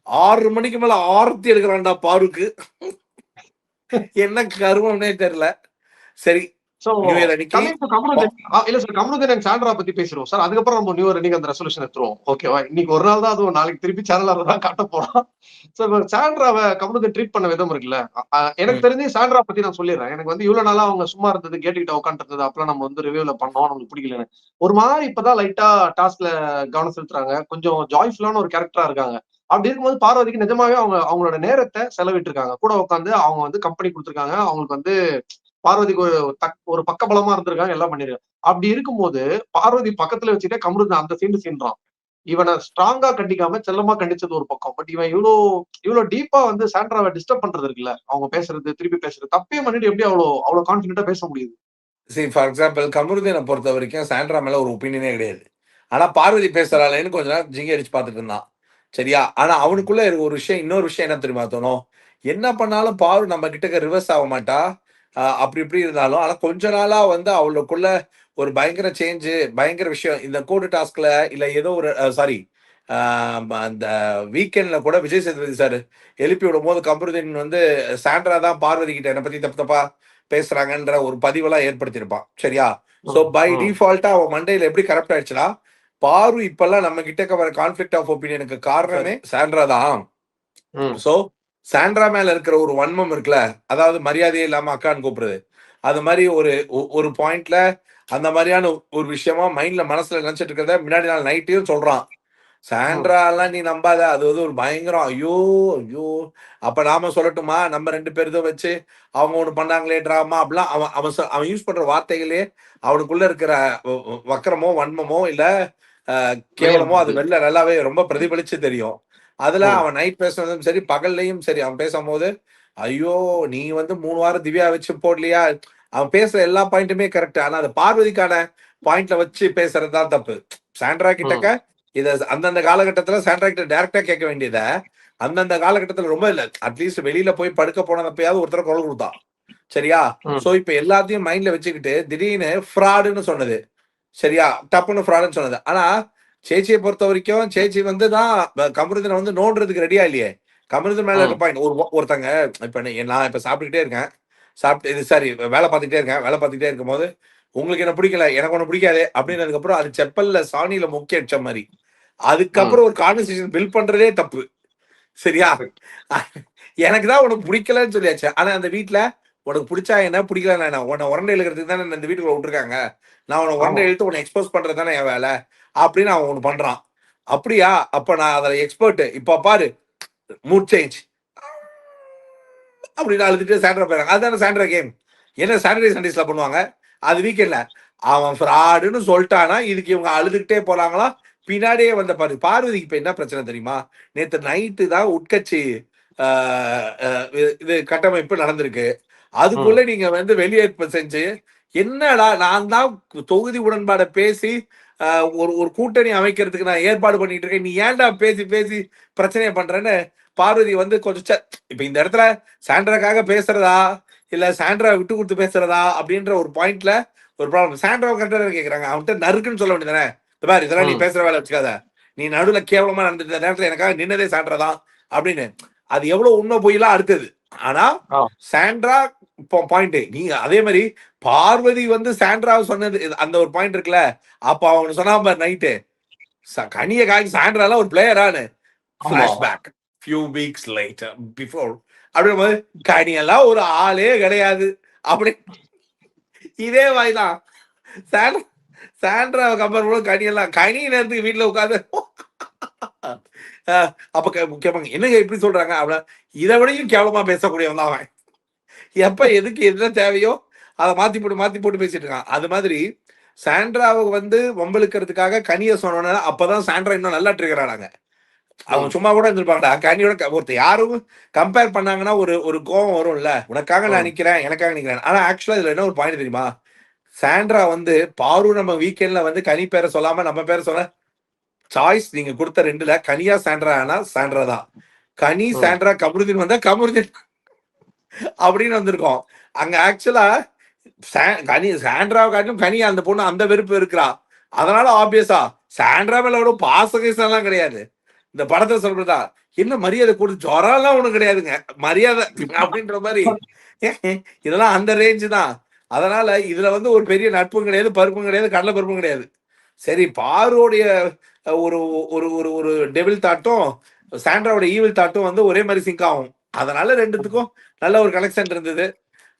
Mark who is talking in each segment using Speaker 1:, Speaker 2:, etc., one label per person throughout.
Speaker 1: 6 மணிக்கு மேல ஆரத்தி எடுக்கிறான்டா பாருக்கு. என்ன கருமம்னே தெரியல. சரி,
Speaker 2: சோ
Speaker 1: நியூ இயர் அன்னைக்கு
Speaker 2: கமிங் டு கமருதீன், இல்ல சார், கமருதீன் அண்ட் சாண்ட்ரா பத்தி பேசுறோம் சார். அதுக்கப்புறம் நம்ம நியூ இயர் அன்னைக்கு அந்த ரெசல்யூஷன் எடுத்துருவோம். ஓகேவா? இன்னைக்கு ஒரு நாள் தான், அதுவும் நாளைக்கு திருப்பி சேனல்ல தான் காட்ட போறோம். சோ சாண்ட்ராவை கமருதீன் ட்ரீட் பண்ண விதம் இருக்குல்ல, எனக்கு தெரிஞ்சு சாண்ட்ரா பத்தி நான் சொல்லிடுறேன். எனக்கு வந்து இவ்வளவு நாளா அவங்க சும்மா இருந்தது, கேட்டுக்கிட்ட உட்காந்துருந்தது, அப்பெல்லாம் நம்ம வந்து ரிவ்யூல பண்ணோம், நமக்கு பிடிக்கலன்னு. ஒரு மாதிரி இப்பதான் லைட்டா டாஸ்க்ல கவனம் செலுத்துறாங்க, கொஞ்சம் ஜாய்ஃபுல்லான ஒரு கேரக்டரா இருக்காங்க. அப்படி இருக்கும்போது பார்வதிக்கு நிஜமாவே அவங்களோட நேரத்தை செலவிட்டு இருக்காங்க, கூட உட்காந்து. அவங்க வந்து கம்பெனி கொடுத்துருக்காங்க அவங்களுக்கு, வந்து பார்வதிக்கு ஒரு பக்கபலமா இருந்திருக்காங்க, எல்லாம் பண்ணிருக்காங்க. அப்படி இருக்கும்போது பார்வதி பக்கத்துல வச்சுட்டே கமருதீன் அந்த சீன்றான். இவனை ஸ்ட்ராங்கா கண்டிக்காம செல்லமா கண்டிச்சது ஒரு பக்கம். பட் இவன் இவ்வளவு டீப்பா வந்து சாண்ட்ராவை டிஸ்டர்ப் பண்றது இருக்குல்ல, அவங்க பேசுறது, திருப்பி பேசுறது, தப்பே பண்ணிட்டு எப்படி அவ்வளவு கான்பிடென்ட்டா பேச முடியுது?
Speaker 1: சரி, ஃபார் எக்ஸாம்பிள் கமருதீனை பொறுத்த வரைக்கும் சாண்ட்ரா மேல ஒரு ஒப்பீனியனே கிடையாது. ஆனா பார்வதி பேசுறாளேன்னு கொஞ்ச நேரம் ஜிங்கி அடிச்சு பார்த்துட்டு இருந்தான். சரியா? ஆனா அவனுக்குள்ள ஒரு விஷயம், இன்னொரு விஷயம் என்ன தெரியுமா தோணும்? என்ன பண்ணாலும் பாரு நம்ம கிட்ட ரிவர்ஸ் ஆக மாட்டா. அப்படி இப்படி இருந்தாலும், ஆனா கொஞ்ச நாளா வந்து அவளுக்குள்ள ஒரு பயங்கர சேஞ்சு, பயங்கர விஷயம். இந்த கோடு டாஸ்க்ல இல்ல ஏதோ ஒரு சாரி, அந்த வீக்கெண்ட்ல கூட விஜய் சேதுபதி சார் எழுப்பி விடும்போது கமருதீன் வந்து சாண்ட்ரா தான் பார்வதி கிட்ட என்ன பத்தி தப்பு தப்பா பேசுறாங்கன்ற ஒரு பதிவெல்லாம் ஏற்படுத்தியிருப்பான். சரியா? சோ பை டிஃபால்ட்டா அவன் மண்டையில எப்படி கரெக்ட் ஆயிடுச்சுன்னா, பாரு இப்பெல்லாம் நம்ம கிட்ட வர கான்ஃபிளிக்ட் ஆஃப் ஒப்பீனியனுக்கு காரணமே சாண்ட்ரா தான். சோ சாண்ட்ரா மேல இருக்கிற ஒரு வன்மம் இருக்குல்ல, அதாவது மரியாதையே இல்லாம அக்கான்னு கூப்பிடுறது, அது மாதிரி ஒரு பாயிண்ட்ல அந்த மாதிரியான ஒரு விஷயமா மைண்ட்ல மனசுல நினைச்சிட்டு இருக்கிறத முன்னாடி நாள் நைட்டையும் சொல்றான். சாண்ட்ரா எல்லாம் நீ நம்பாத, அது வந்து ஒரு பயங்கரம். ஐயோ ஐயோ, அப்ப நாம சொல்லட்டுமா, நம்ம 2 பேரும் வச்சு அவங்க ஒண்ணு பண்ணாங்களே டிராமா அப்படிலாம். அவன் யூஸ் பண்ற வார்த்தைகளே அவனுக்குள்ள இருக்கிற வக்கரமோ வன்மமோ இல்ல கேவலமோ அது வெளில நல்லாவே ரொம்ப பிரதிபலிச்சு தெரியும். அதுல அவன் நைட் பேசுனதும் சரி, பகல்லையும் சரி, அவன் பேசும்போது ஐயோ நீ வந்து 3 வாரம் திவ்யா வச்சு போடலையா, அவன் பேசுற எல்லா பாயிண்ட்டுமே கரெக்ட். ஆனா அது பார்வதிக்கான பாயிண்ட்ல வச்சு பேசுறதுதான் தப்பு. சாண்ட்ரா கிட்டக்க இத அந்தந்த காலகட்டத்துல சாண்ட்ரா கிட்ட டைரக்டா கேட்க வேண்டியத, அந்தந்த காலகட்டத்துல ரொம்ப இல்ல, அட்லீஸ்ட் வெளியில போய் படுக்க போனப்பயாவது ஒருத்தர் குரல் கொடுத்தான். சரியா? சோ இப்ப எல்லாத்தையும் மைண்ட்ல வச்சுக்கிட்டு திடீர்னு ஃப்ராடுன்னு சொன்னது. சரியா? டப்புன்னு ஃப்ராடுன்னு சொன்னது. ஆனா சேச்சியை பொறுத்த வரைக்கும் சேச்சி வந்து தான் கமருதீனை வந்து நோன்றதுக்கு ரெடியா இல்லையே. கமருதீன் மேல இருக்க பாயிண்ட், ஒருத்தங்க இப்ப நான் இப்ப சாப்பிட்டுக்கிட்டே இருக்கேன். இது சாரி, வேலை பார்த்துக்கிட்டே இருக்கேன். வேலை பார்த்துக்கிட்டே இருக்கும்போது உங்களுக்கு என்ன பிடிக்கல, எனக்கு ஒண்ணு பிடிக்காது அப்படின்னதுக்கு அப்புறம் அது செப்பல்ல சாணியில முக்கி அடிச்ச மாதிரி. அதுக்கப்புறம் ஒரு கான்வர்சேஷன் பில்ட் பண்றதே தப்பு. சரியா? எனக்கு தான் உனக்கு பிடிக்கலன்னு சொல்லியாச்சு. ஆனா அந்த வீட்டுல உனக்கு பிடிச்சா என்ன, பிடிக்கல என்ன, உன்னை உரண்டை இழுக்கிறதுக்கு தானே இந்த வீட்டுக்குள்ள விட்டுருக்காங்க. நான் உன்னை உரண்டை இழுத்து உன்னை எக்ஸ்போஸ் பண்றது தானே என் வேலை அப்படின்னு அவன் ஒண்ணு பண்றான். அப்படியா? அப்ப நான் அதுல எக்ஸ்பர்ட். இப்ப பாரு, மூட் சேஞ்ச் அப்படின்னு அழுதுட்டு சாண்ட்ரா போயிறாங்க. அதுதானே சாண்ட்ரா கேம். என்ன சாட்டர்டே சண்டேஸ்ல பண்ணுவாங்க, அது வீக்கெண்ட்ல. அவன் ஃப்ராடுன்னு சொல்லிட்டானா இதுக்கு இவங்க அழுதுகிட்டே போறாங்களா? பின்னாடியே வந்த பாரு. பார்வதிக்கு இப்ப என்ன பிரச்சனை தெரியுமா? நேத்து நைட்டு தான் உட்கட்சி இது கட்டமைப்பு நடந்திருக்கு. அதுக்குள்ள நீங்க வந்து வெளியேற்பு செஞ்சு, என்னடா நான் தான் தொகுதி உடன்பாட பேசி ஒரு கூட்டணி அமைக்கிறதுக்கு நான் ஏற்பாடு பண்ணிட்டு இருக்கேன், நீ ஏன்டா பேசி பேசி பிரச்சனையை பண்றேன்னு பார்வதி வந்து கொஞ்சம் இப்ப இந்த இடத்துல சாண்ட்ராக்காக பேசுறதா இல்ல சாண்ட்ரா விட்டு கொடுத்து பேசுறதா அப்படின்ற ஒரு பாயிண்ட்ல ஒரு ப்ராப்ளம். சாண்ட்ரா கரெக்டா கேக்குறாங்க, அவன்கிட்ட நறுக்குன்னு சொல்ல வேண்டியதானே, பாரு இதெல்லாம் நீ பேசுற வேலை வச்சுக்காத, நீ நடுவுல கேவலமா நடந்துட்ட நேரத்துல எனக்காக நின்னதே சாண்ட்ரா தான் அப்படின்னு. அது எவ்வளவு உண்மை போயெல்லாம் அடுத்தது. ஆனா சாண்ட்ரா பாயிண்ட், நீங்க அதே மாதிரி பார்வதி வந்து சாண்ட்ரா சொன்னது அந்த ஒரு பாயிண்ட் இருக்குல்ல. அப்ப அவங்க சொன்னா பாரு நைட்டு கனிய காய்ச்சி சாண்ட்ரா ஒரு பிளேயரானு flashback few weeks later before அப்படின்ற போது கனியெல்லாம் ஒரு ஆளே கிடையாது அப்படி. இதே வாய்தான் சாண்ட்ரா கம்பேர் பண்ண கனியெல்லாம் கனி நேரத்துக்கு வீட்டுல உட்காந்து அப்ப முக்கியமாக என்னங்க இப்படி சொல்றாங்க அப்படின்னா, இதை விடையும் கேவலமா பேசக்கூடியவன் தான் அவன். எப்ப எதுக்கு என்ன தேவையோ அதை மாத்தி போட்டு பேசிட்டு இருக்கான். அது மாதிரி சாண்ட்ராவை வந்து வம்பளுக்கிறதுக்காக கனிய சொன்ன அப்பதான் சாண்ட்ரா இன்னும் நல்லா ட்ரிகர் ஆனாங்க. அவங்க சும்மா கூட இருந்திருப்பாங்கடா, கனியோட ஒருத்தர் யாரும் கம்பேர் பண்ணாங்கன்னா ஒரு கோவம் வரும்ல, உனக்காக நான் நிக்கிறேன் எனக்காக நிக்கிறேன். ஆனா ஆக்சுவலா இதுல என்ன ஒரு பாயிண்ட் தெரியுமா, சாண்ட்ரா வந்து பாரு நம்ம வீக்கெண்ட்ல வந்து கனி பேரை சொல்லாம நம்ம பேரை சொல்ல சாய்ஸ் நீங்க கொடுத்த 2ல கனியா சாண்ட்ரா ஆனா சாண்ட்ரா தான், கனி சாண்ட்ரா கமருதீன் வந்தா கமருதீன் அப்படின்னு வந்திருக்கோம். அங்க ஆக்சுவலா கனி சாண்ட்ராவை காட்டிலும் கனி அந்த பொண்ணு அந்த வெறுப்பு இருக்கிறா. அதனால ஆப்வியஸா சாண்ட்ரா மேல பாசகேசம் எல்லாம் கிடையாது. இந்த படத்துல சொல்றதா, என்ன மரியாதை கொடுத்து ஜொரம்லாம் ஒண்ணும் கிடையாதுங்க. மரியாதை அப்படின்ற மாதிரி இதெல்லாம் அந்த ரேஞ்ச் தான். அதனால இதுல வந்து ஒரு பெரிய நட்பும் கிடையாது, பருப்பும் கிடையாது, கடலை பருப்பும் கிடையாது. சரி பாருடைய ஒரு ஒரு ஒரு ஒரு டெவில் தாட்டும் சாண்ட்ராவோட ஈவில் தாட்டும் வந்து ஒரே மாதிரி சிங்க் ஆகும். அதனால ரெண்டுத்துக்கும் நல்ல ஒரு கனெக்ஷன் இருந்தது.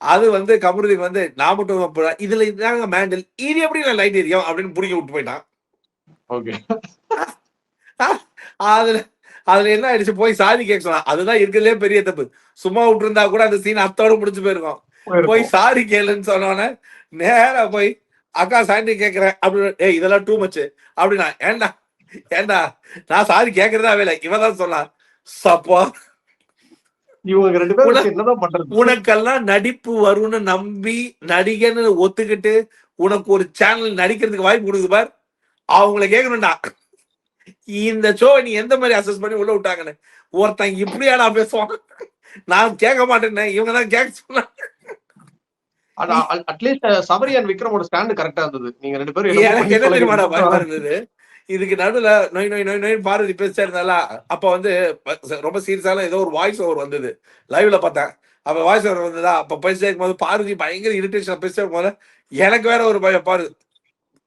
Speaker 1: அது வந்து கமருதீன் வந்து நான் மட்டும் இதுல இதாங்க மேண்டில் இது எப்படி நான் லைட் எரியும் அப்படின்னு பிடிக்க விட்டு போயிட்டான்.
Speaker 2: ஓகே.
Speaker 1: அதுல அதுல என்ன ஆயிடுச்சு போய் சாரி கேட்க சொன்னா அதுதான் இருக்கிறதுலே பெரிய தப்பு. சும்மா விட்டு இருந்தா கூட அந்த சீன் அத்தோட முடிச்சு போயிருக்கோம். போய் சாரி கேளுன்னு சொன்னோன்னே நேரா போய் அக்கா சாண்டி கேட்கிறேன் அப்படின்னு ஏய் இதெல்லாம் டூ மச்சு அப்படின்னா ஏண்டா ஏண்டா நான் சாரி கேட்கறதா வேலை இவன் தான் சொன்னான். சப்பா
Speaker 2: இவங்க 2 பேரும் என்னதான் பண்றது?
Speaker 1: உனக்கெல்லாம் நடிப்பு வரும்னு நம்பி நடிகன்னு ஒத்துக்கிட்டு உனக்கு ஒரு சேனல் நடிக்கிறதுக்கு வாய்ப்பு கொடுக்குது பார். அவங்கள கேட்கணும்டா இந்த ஷோ நீ எந்த மாதிரி அசஸ் பண்ணி உள்ள விட்டாங்கன்னு. ஒருத்தன் இப்படியாடா பேசுவான். நான் கேட்க மாட்டேன்னு இவங்க தான் கேட்க சொன்னாங்க.
Speaker 2: அட்லீஸ்ட் சபரி அண்ட் விக்ரமோட ஸ்டாண்ட் கரெக்டா இருந்தது. நீங்க 2 பேரும்
Speaker 1: எனக்கு என்ன தெரியுமாடா பயமா இருந்தது. இதுக்கு நடுவுல நொய் நொய் நொய் நொய் பார்வதி பேசிட்டே இருந்தால அப்ப வந்து ரொம்ப சீரியஸால ஏதோ ஒரு வாய்ஸ் ஓவர் வந்தது. லைவ்ல பார்த்தேன். அப்ப வாய்ஸ் ஓவர் வந்ததா அப்ப பேசிட்டே இருக்கும்போது பார்வதி பயங்கர இரிட்டேஷன் பேசிட்டே இருக்கும்போது எனக்கு வேற ஒரு பயம் பாரு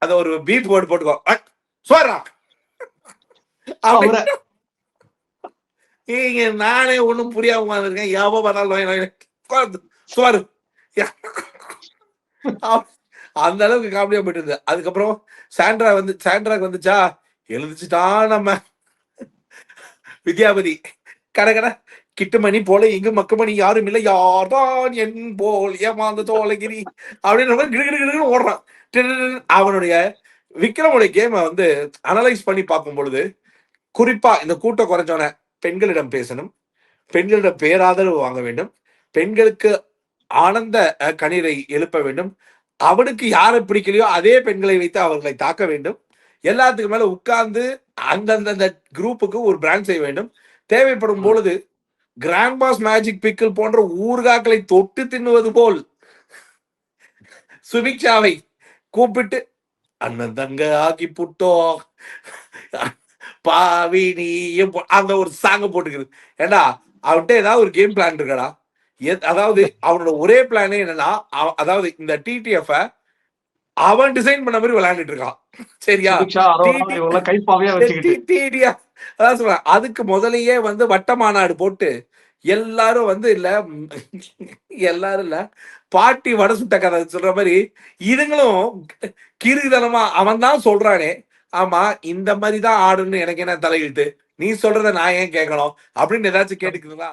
Speaker 1: அத ஒரு பீப் வேர்டு போட்டுக்கோ சோறா நீங்க நானே ஒண்ணும் புரியாம உட்காந்துருக்கேன். எவ பார்த்தாலும் சோறு அந்த அளவுக்கு காமெடியா போயிட்டு இருந்தது. அதுக்கப்புறம் சாண்ட்ராக்கு வந்துச்சா எழுதிச்சுட்டான் நம்ம வித்யாபதி கடை கிட்டுமணி போல இங்கு மக்கமணி யாரும் இல்லை யார்தான் என் போல் ஏமாந்த தோலகிரி அப்படின்ற மாதிரி கிடுகிடு ஓடுறான். அவனுடைய விக்ரமுடைய கேமை வந்து அனலைஸ் பண்ணி பார்க்கும் பொழுது குறிப்பா இந்த கூட்டம் குறைஞ்சோன பெண்களிடம் பேசணும், பெண்களிடம் பேராதரவு வாங்க வேண்டும், பெண்களுக்கு ஆனந்த கண்ணீரை எழுப்ப வேண்டும், அவனுக்கு யாரை பிடிக்கலையோ அதே பெண்களை வைத்து அவர்களை தாக்க வேண்டும், எல்லாத்துக்கு மேல உட்கார்ந்து அந்தந்த குரூப்புக்கு ஒரு பிராண்ட் செய்ய வேண்டும், தேவைப்படும் பொழுது கிராண்ட் பாஸ் மேஜிக் பிக்கிள் போன்ற ஊர்காக்களை தொட்டு தின்னுவது போல் சுபிக்ஷாவை கூப்பிட்டு அண்ணன் தங்க ஆக்கி புட்டோ பாவி நீயும் அந்த ஒரு சாங்க போட்டுக்குது. ஏண்டா அவன்கிட்ட ஏதாவது ஒரு கேம் பிளான் இருக்கடா. அதாவது அவனோட ஒரே பிளானே என்னன்னா அதாவது இந்த டிடிஎஃப் அவன் டிசைன் பண்ண மாதிரி விளையாண்டுட்டு இருக்கான். சரியா அதான் சொல்றேன். அதுக்கு முதலையே வந்து வட்ட மாநாடு போட்டு எல்லாரும் வந்து எல்லாரும் இல்ல பாட்டி வடை சுட்ட கதை சொல்ற மாதிரி இதுங்களும் கிருதனமா அவன் தான் சொல்றானே ஆமா இந்த மாதிரிதான் ஆடுன்னு எனக்கு என்ன தலையிட்டு நீ சொல்றத நான் ஏன் கேட்கணும் அப்படின்னு ஏதாச்சும் கேட்டுக்குதுங்களா?